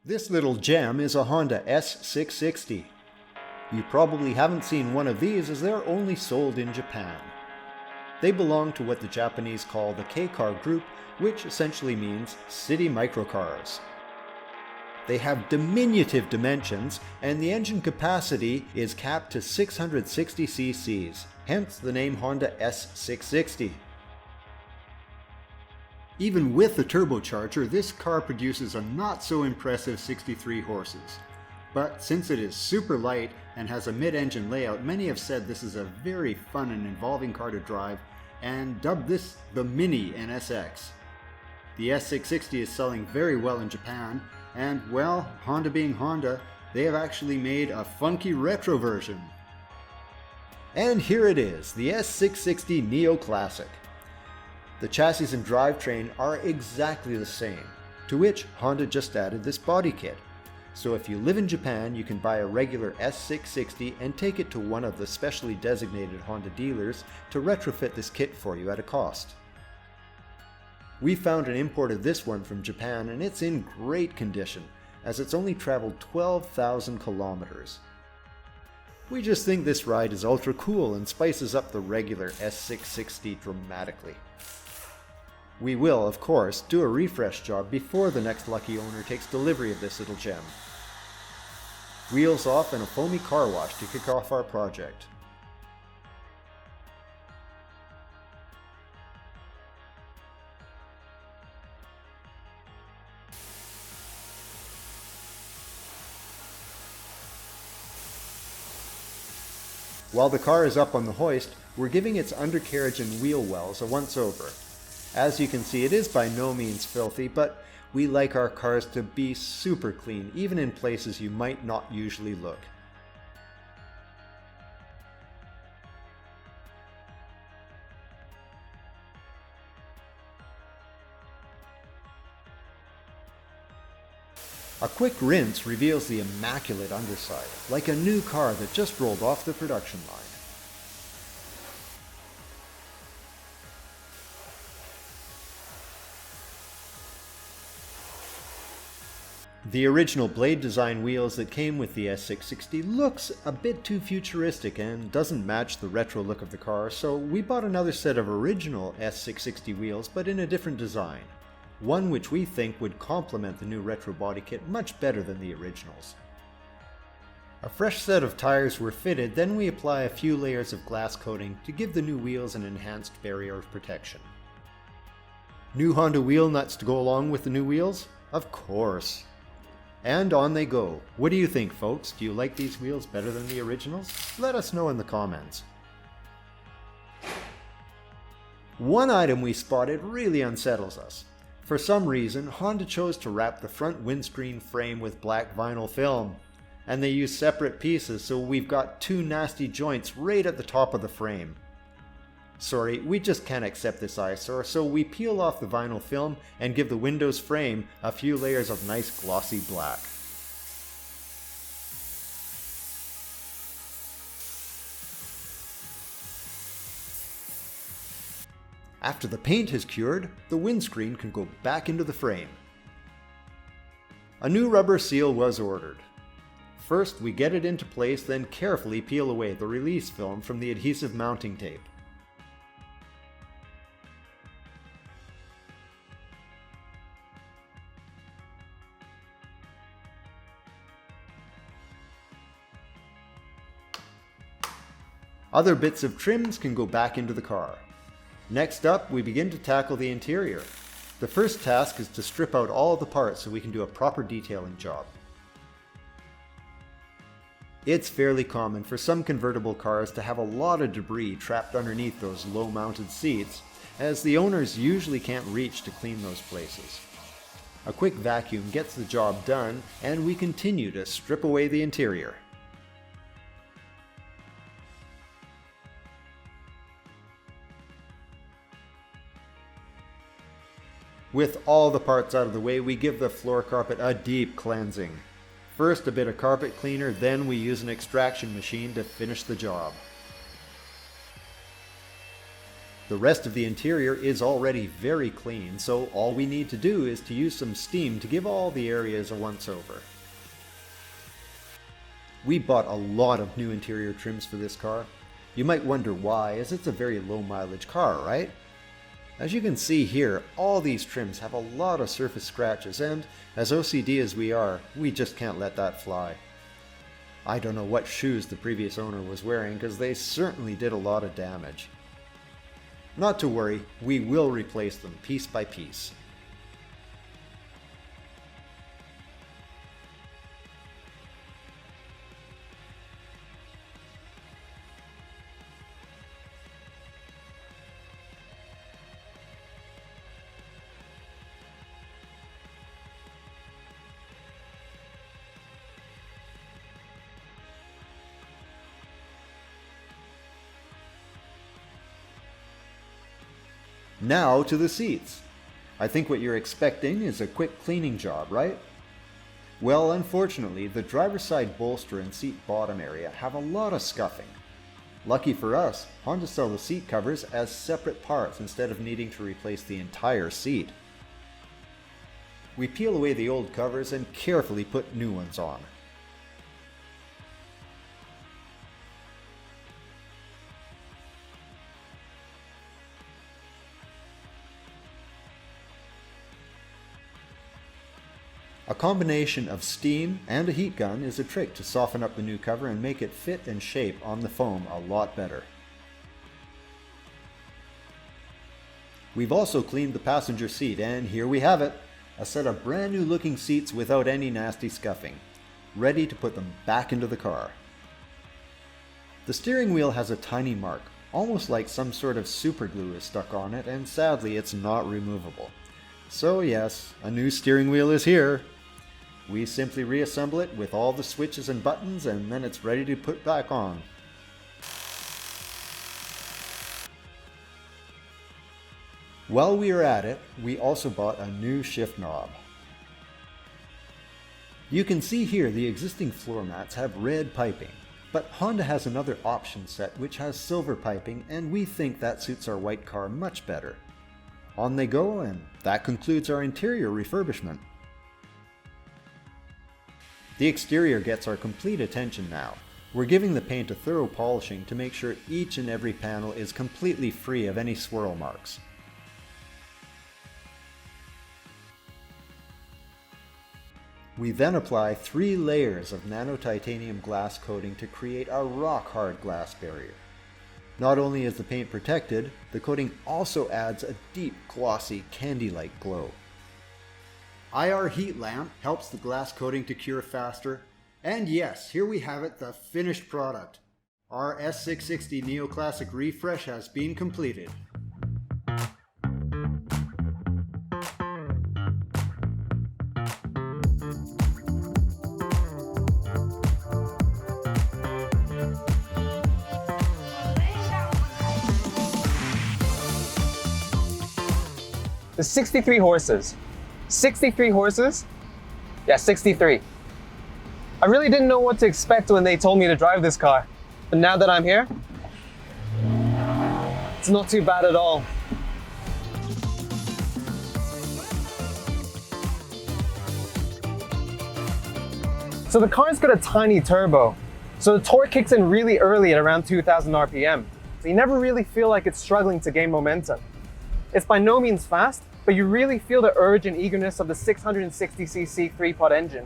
This little gem is a Honda S660. You probably haven't seen one of these as they're only sold in Japan. They belong to what the Japanese call the K-car group, which essentially means city microcars. They have diminutive dimensions, and the engine capacity is capped to 660 cc's, hence the name Honda S660. Even with the turbocharger, this car produces a not so impressive 63 horses. But since it is super light and has a mid-engine layout, many have said this is a very fun and involving car to drive and dubbed this the Mini NSX. The S660 is selling very well in Japan, and well, Honda being Honda, they have actually made a funky retro version. And here it is, the S660 Neo Classic. The chassis and drivetrain are exactly the same, to which Honda just added this body kit. So if you live in Japan, you can buy a regular S660 and take it to one of the specially designated Honda dealers to retrofit this kit for you at a cost. We found and imported this one from Japan, and it's in great condition, as it's only traveled 12,000 kilometers. We just think this ride is ultra cool and spices up the regular S660 dramatically. We will, of course, do a refresh job before the next lucky owner takes delivery of this little gem. Wheels off and a foamy car wash to kick off our project. While the car is up on the hoist, we're giving its undercarriage and wheel wells a once-over. As you can see, it is by no means filthy, but we like our cars to be super clean, even in places you might not usually look. A quick rinse reveals the immaculate underside, like a new car that just rolled off the production line. The original blade design wheels that came with the S660 looks a bit too futuristic and doesn't match the retro look of the car, so we bought another set of original S660 wheels but in a different design. One which we think would complement the new retro body kit much better than the originals. A fresh set of tires were fitted, then we apply a few layers of glass coating to give the new wheels an enhanced barrier of protection. New Honda wheel nuts to go along with the new wheels? Of course! And on they go. What do you think, folks? Do you like these wheels better than the originals? Let us know in the comments. One item we spotted really unsettles us. For some reason, Honda chose to wrap the front windscreen frame with black vinyl film. And they used separate pieces, so we've got two nasty joints right at the top of the frame. Sorry, we just can't accept this eyesore, so we peel off the vinyl film and give the Windows frame a few layers of nice glossy black. After the paint has cured, the windscreen can go back into the frame. A new rubber seal was ordered. First, we get it into place, then carefully peel away the release film from the adhesive mounting tape. Other bits of trims can go back into the car. Next up, we begin to tackle the interior. The first task is to strip out all the parts so we can do a proper detailing job. It's fairly common for some convertible cars to have a lot of debris trapped underneath those low-mounted seats, as the owners usually can't reach to clean those places. A quick vacuum gets the job done, and we continue to strip away the interior. With all the parts out of the way, we give the floor carpet a deep cleansing. First a bit of carpet cleaner, then we use an extraction machine to finish the job. The rest of the interior is already very clean, so all we need to do is to use some steam to give all the areas a once over. We bought a lot of new interior trims for this car. You might wonder why, as it's a very low mileage car, right? As you can see here, all these trims have a lot of surface scratches, and as OCD as we are, we just can't let that fly. I don't know what shoes the previous owner was wearing, because they certainly did a lot of damage. Not to worry, we will replace them piece by piece. Now to the seats. I think what you're expecting is a quick cleaning job, right? Well, unfortunately, the driver's side bolster and seat bottom area have a lot of scuffing. Lucky for us, Honda sell the seat covers as separate parts instead of needing to replace the entire seat. We peel away the old covers and carefully put new ones on. A combination of steam and a heat gun is a trick to soften up the new cover and make it fit and shape on the foam a lot better. We've also cleaned the passenger seat, and here we have it, a set of brand new looking seats without any nasty scuffing, ready to put them back into the car. The steering wheel has a tiny mark, almost like some sort of super glue is stuck on it, and sadly it's not removable. So yes, a new steering wheel is here. We simply reassemble it with all the switches and buttons, and then it's ready to put back on. While we are at it, we also bought a new shift knob. You can see here the existing floor mats have red piping, but Honda has another option set which has silver piping, and we think that suits our white car much better. On they go, and that concludes our interior refurbishment. The exterior gets our complete attention now. We're giving the paint a thorough polishing to make sure each and every panel is completely free of any swirl marks. We then apply 3 layers of nano titanium glass coating to create a rock-hard glass barrier. Not only is the paint protected, the coating also adds a deep, glossy, candy-like glow. IR heat lamp helps the glass coating to cure faster. And yes, here we have it, the finished product. Our S660 Neo Classic refresh has been completed. The 63 horses. 63 horses? Yeah, 63. I really didn't know what to expect when they told me to drive this car. But now that I'm here, it's not too bad at all. So the car's got a tiny turbo. So the torque kicks in really early at around 2000 RPM. So you never really feel like it's struggling to gain momentum. It's by no means fast, but you really feel the urge and eagerness of the 660cc 3-pod engine.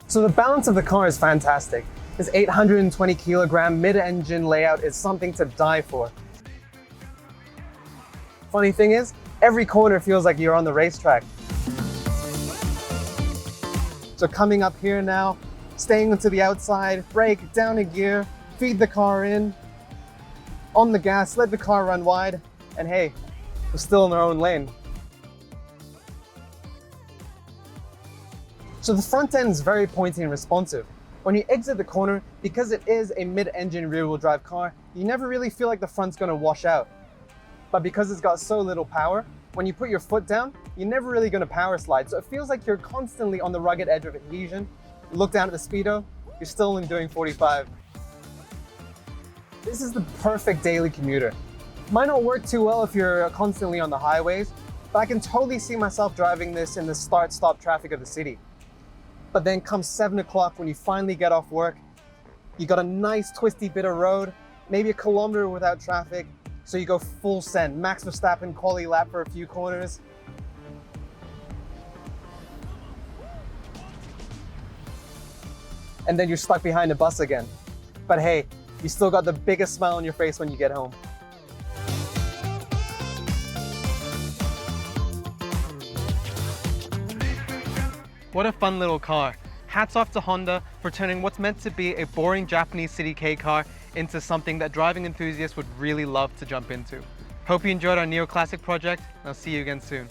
So the balance of the car is fantastic. This 820 kilogram mid-engine layout is something to die for. Funny thing is, every corner feels like you're on the racetrack. So coming up here now, staying to the outside, brake, down a gear, feed the car in, on the gas, let the car run wide, and hey, we're still in our own lane. So the front end is very pointy and responsive. When you exit the corner, because it is a mid-engine rear-wheel drive car, you never really feel like the front's gonna wash out. But because it's got so little power, When you put your foot down, you're never really going to power slide, so it feels like you're constantly on the rugged edge of adhesion. You look down at the speedo, you're still only doing 45. This is the perfect daily commuter. Might not work too well if you're constantly on the highways, but I can totally see myself driving this in the start-stop traffic of the city. But then comes 7 o'clock when you finally get off work, you got a nice twisty bit of road, maybe a kilometer without traffic, so you go full send, Max Verstappen quality lap for a few corners. And then you're stuck behind a bus again. But hey, you still got the biggest smile on your face when you get home. What a fun little car. Hats off to Honda for turning what's meant to be a boring Japanese city K car into something that driving enthusiasts would really love to jump into. Hope you enjoyed our Neo Classic project, and I'll see you again soon.